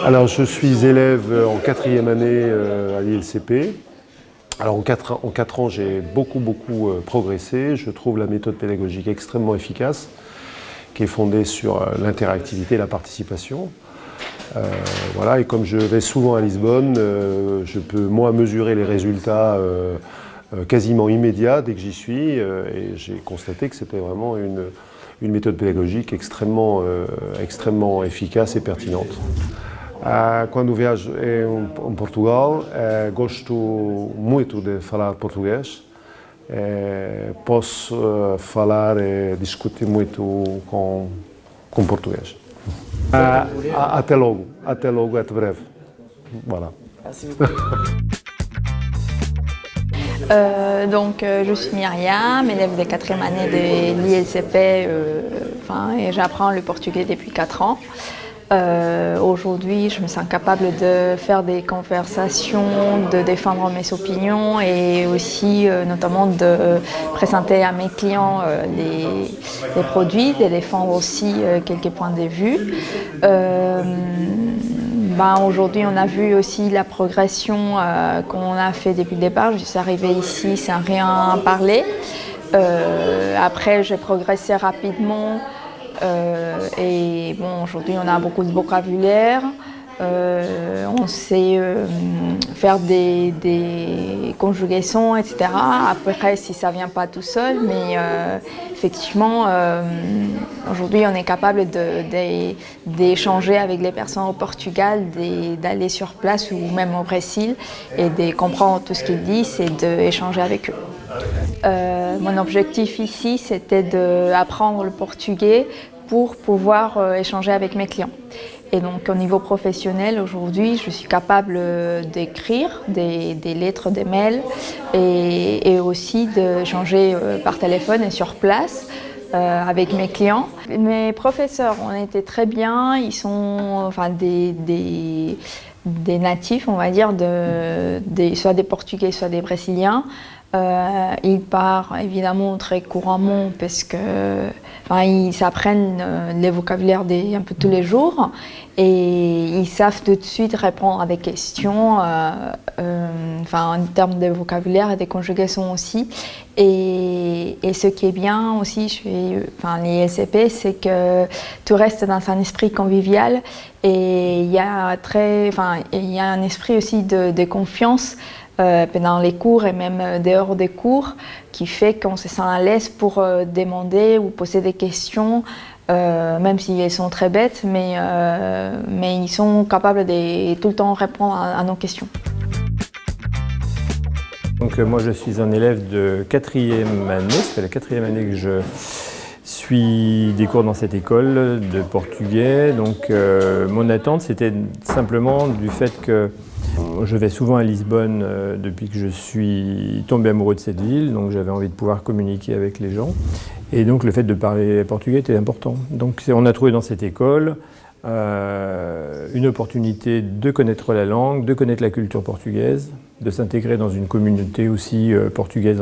Alors, je suis élève en 4e année à l'ILCP. Alors, en 4 ans, j'ai beaucoup progressé. Je trouve la méthode pédagogique extrêmement efficace, qui est fondée sur l'interactivité et la participation. Voilà, et comme je vais souvent à Lisbonne, je peux, moi, mesurer les résultats quasiment immédiats dès que j'y suis. Et j'ai constaté que c'était vraiment une méthode pédagogique extrêmement efficace et pertinente. Quando viajo em Portugal, gosto muito de falar português. Posso falar e discutir muito com português. Até logo, até breve. Voilà. Merci beaucoup. Je suis Myriam, élève de 4e année de l'ILCP et j'apprends le portugais depuis 4 ans. Aujourd'hui, je me sens capable de faire des conversations, de défendre mes opinions et aussi notamment de présenter à mes clients les produits, de défendre aussi quelques points de vue. Aujourd'hui, on a vu aussi la progression qu'on a fait depuis le départ. Je suis arrivée ici sans rien parler. Après, j'ai progressé rapidement. Aujourd'hui, on a beaucoup de vocabulaire. On sait faire des conjugaisons, etc. Après, si ça ne vient pas tout seul, mais effectivement, aujourd'hui, on est capable d'échanger avec les personnes au Portugal, d'aller sur place ou même au Brésil et de comprendre tout ce qu'ils disent et d'échanger avec eux. Mon objectif ici, c'était d'apprendre le portugais pour pouvoir échanger avec mes clients. Et donc au niveau professionnel, aujourd'hui, je suis capable d'écrire des lettres, des mails et aussi d'échanger par téléphone et sur place avec mes clients. Mes professeurs ont été très bien, ils sont des natifs, on va dire, soit des Portugais, soit des Brésiliens. Ils parlent évidemment très couramment parce que ils s'apprennent les vocabulaires un peu tous les jours et ils savent tout de suite répondre à des questions en termes de vocabulaire et de conjugaison aussi. Et ce qui est bien aussi chez l'ILCP, c'est que tout reste dans un esprit convivial et il y a un esprit aussi de confiance pendant les cours et même dehors des cours, qui fait qu'on se sent à l'aise pour demander ou poser des questions, même si elles sont très bêtes, mais ils sont capables de tout le temps répondre à nos questions. Donc moi je suis un élève de 4e année, c'est la 4e année que je suis des cours dans cette école de portugais. Donc mon attente c'était simplement du fait que je vais souvent à Lisbonne depuis que je suis tombé amoureux de cette ville, donc j'avais envie de pouvoir communiquer avec les gens. Et donc le fait de parler portugais était important. Donc on a trouvé dans cette école une opportunité de connaître la langue, de connaître la culture portugaise, de s'intégrer dans une communauté aussi portugaise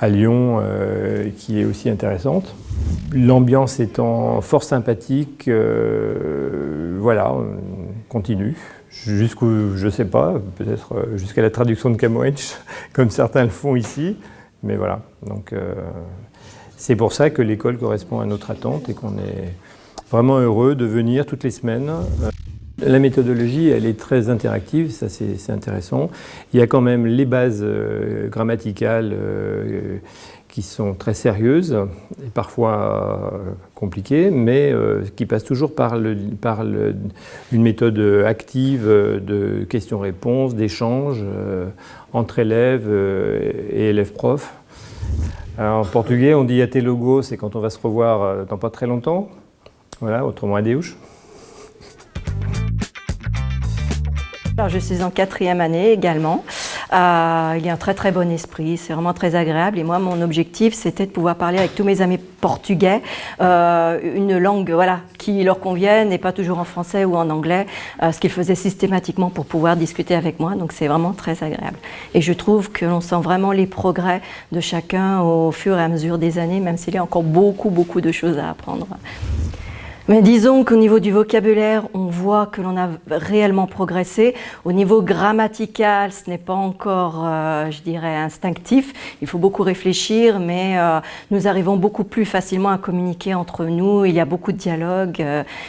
à Lyon qui est aussi intéressante. L'ambiance étant fort sympathique, voilà, on continue. Jusqu'où, je ne sais pas, peut-être jusqu'à la traduction de Camões, comme certains le font ici. Mais voilà, donc c'est pour ça que l'école correspond à notre attente et qu'on est vraiment heureux de venir toutes les semaines. La méthodologie, elle est très interactive, ça c'est intéressant. Il y a quand même les bases grammaticales qui sont très sérieuses et parfois compliquées, mais qui passent toujours par une méthode active de questions-réponses, d'échanges entre élèves et élèves-profs. En portugais, on dit até logo, c'est quand on va se revoir dans pas très longtemps. Voilà, autrement adeus. Alors, je suis en 4e année également. Il y a un très bon esprit, c'est vraiment très agréable. Et moi, mon objectif, c'était de pouvoir parler avec tous mes amis portugais, une langue qui leur convienne et pas toujours en français ou en anglais, ce qu'ils faisaient systématiquement pour pouvoir discuter avec moi. Donc c'est vraiment très agréable. Et je trouve que l'on sent vraiment les progrès de chacun au fur et à mesure des années, même s'il y a encore beaucoup de choses à apprendre. Mais disons qu'au niveau du vocabulaire, on voit que l'on a réellement progressé. Au niveau grammatical, ce n'est pas encore, je dirais, instinctif. Il faut beaucoup réfléchir, mais nous arrivons beaucoup plus facilement à communiquer entre nous. Il y a beaucoup de dialogue,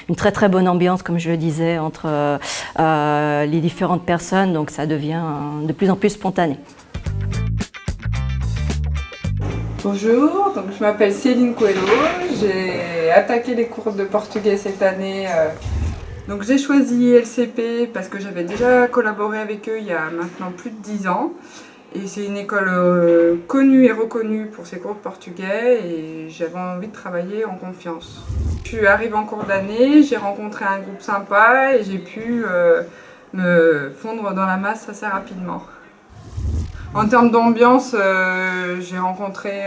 une très très bonne ambiance, comme je le disais, entre les différentes personnes. Donc ça devient de plus en plus spontané. Bonjour, donc je m'appelle Céline Coelho, j'ai attaqué les cours de portugais cette année. Donc j'ai choisi LCP parce que j'avais déjà collaboré avec eux il y a maintenant plus de 10 ans. Et c'est une école connue et reconnue pour ses cours de portugais et j'avais envie de travailler en confiance. Je suis arrivée en cours d'année, j'ai rencontré un groupe sympa et j'ai pu me fondre dans la masse assez rapidement. En termes d'ambiance, j'ai rencontré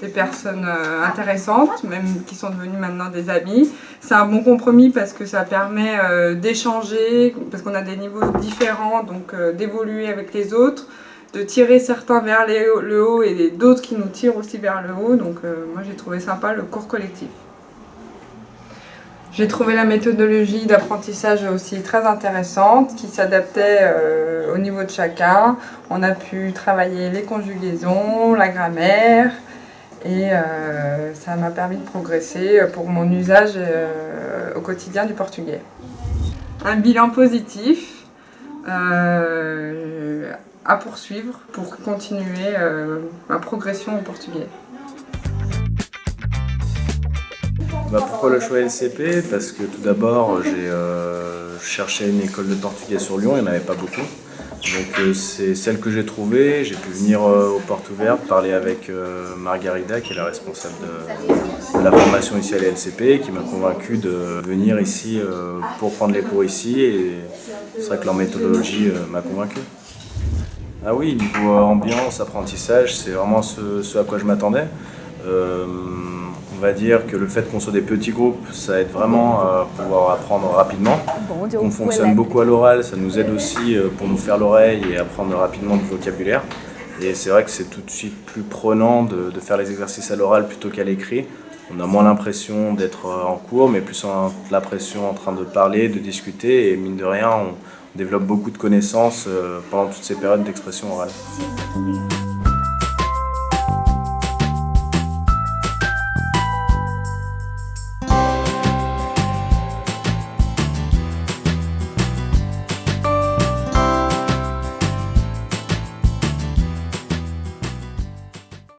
des personnes intéressantes, même qui sont devenues maintenant des amis. C'est un bon compromis parce que ça permet d'échanger, parce qu'on a des niveaux différents, donc d'évoluer avec les autres, de tirer certains vers le haut et d'autres qui nous tirent aussi vers le haut. Donc moi j'ai trouvé sympa le cours collectif. J'ai trouvé la méthodologie d'apprentissage aussi très intéressante, qui s'adaptait au niveau de chacun. On a pu travailler les conjugaisons, la grammaire, et ça m'a permis de progresser pour mon usage au quotidien du portugais. Un bilan positif à poursuivre pour continuer ma progression au portugais. Pourquoi le choix LCP? Parce que tout d'abord, j'ai cherché une école de portugais sur Lyon, il n'y en avait pas beaucoup. Donc c'est celle que j'ai trouvée. J'ai pu venir aux portes ouvertes, parler avec Margarida, qui est la responsable de la formation ici à l'LCP, qui m'a convaincu de venir ici pour prendre les cours ici. Et c'est vrai que leur méthodologie m'a convaincu. Ah oui, niveau ambiance, apprentissage, c'est vraiment ce à quoi je m'attendais. On va dire que le fait qu'on soit des petits groupes, ça aide vraiment à pouvoir apprendre rapidement. On fonctionne beaucoup à l'oral, ça nous aide aussi pour nous faire l'oreille et apprendre rapidement du vocabulaire. Et c'est vrai que c'est tout de suite plus prenant de faire les exercices à l'oral plutôt qu'à l'écrit. On a moins l'impression d'être en cours, mais plus l'impression en train de parler, de discuter. Et mine de rien, on développe beaucoup de connaissances pendant toutes ces périodes d'expression orale.